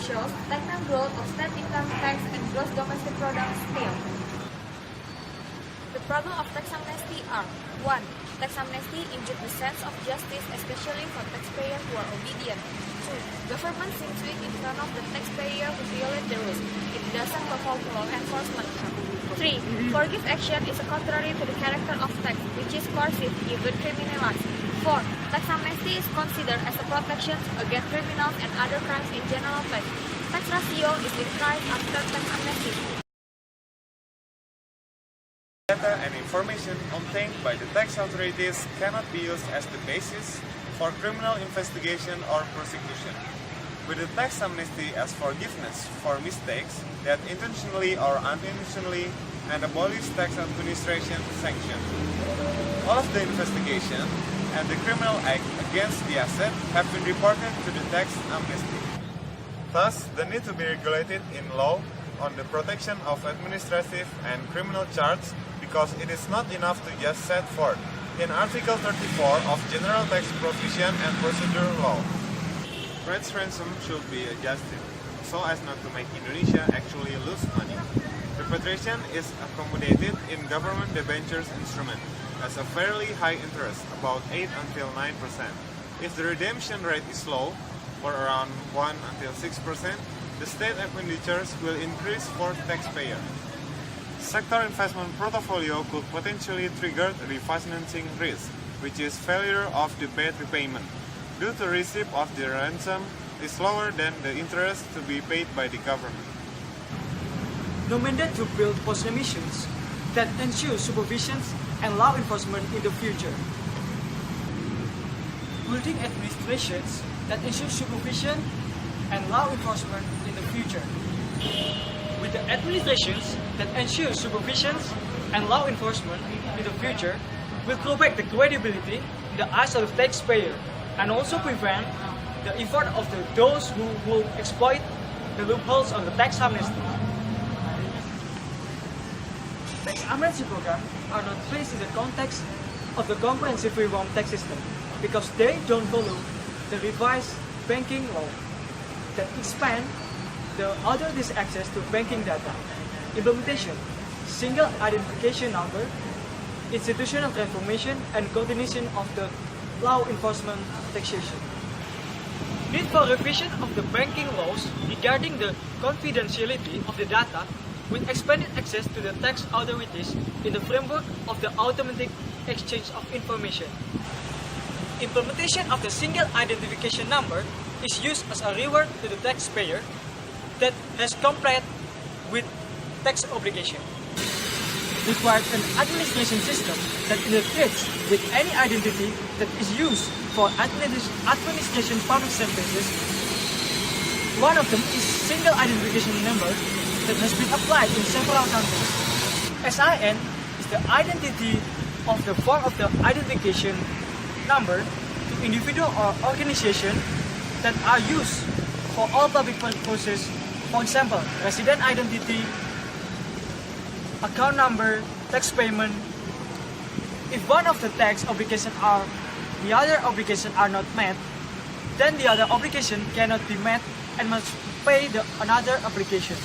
shows stagnant growth of state income tax and gross domestic product still. The problem of tax amnesty are 1. Tax amnesty injures the sense of justice, especially for taxpayers who are obedient. 2. Government seems weak in front of the taxpayer who violate the rules. It doesn't perform law enforcement. 3. Forgive action is contrary to the character of tax, which is coercive, even criminalized. 4. Tax amnesty is considered as a protection against criminals and other crimes in general tax. Tax ratio is increased after tax amnesty. Data and information obtained by the tax authorities cannot be used as the basis for criminal investigation or prosecution. With the tax amnesty as forgiveness for mistakes that intentionally or unintentionally and abolish tax administration sanctions. All of the investigation and the criminal act against the asset have been reported to the tax amnesty. Thus, the need to be regulated in law on the protection of administrative and criminal charges, because it is not enough to just set forth in Article 34 of General Tax Provision and Procedure Law. Rates ransom should be adjusted so as not to make Indonesia actually lose money. Repatriation is accommodated in government debentures instrument as a fairly high interest, about 8 until 9%. If the redemption rate is low, or around 1 until 6%, the state expenditures will increase for taxpayer. Sector investment portfolio could potentially trigger refinancing risk, which is failure of the paid repayment, due to receipt of the ransom is lower than the interest to be paid by the government. No mandate to build post-emissions that ensure supervision and law enforcement in the future. Building administrations that ensure supervision and law enforcement in the future. With the administrations that ensure supervision and law enforcement in the future will protect the credibility in the eyes of the taxpayer and also prevent the effort of those who will exploit the loopholes of the tax amnesty. Tax amnesty programs are not placed in the context of the comprehensive reform tax system because they don't follow the revised banking law that expand the authorities' access to banking data, implementation, single identification number, institutional transformation, and coordination of the law enforcement taxation. Need for revision of the banking laws regarding the confidentiality of the data with expanded access to the tax authorities in the framework of the automatic exchange of information. Implementation of the single identification number is used as a reward to the taxpayer that has complied with tax obligation. Requires an administration system that integrates with any identity that is used for administration public services. One of them is single identification number that has been applied in several countries. SIN is the identity of the form of the identification number to individual or organization that are used for all public purposes. For example, resident identity, account number, tax payment. If one of the tax obligations or the other obligations are not met, then the other obligation cannot be met and must pay the another obligation.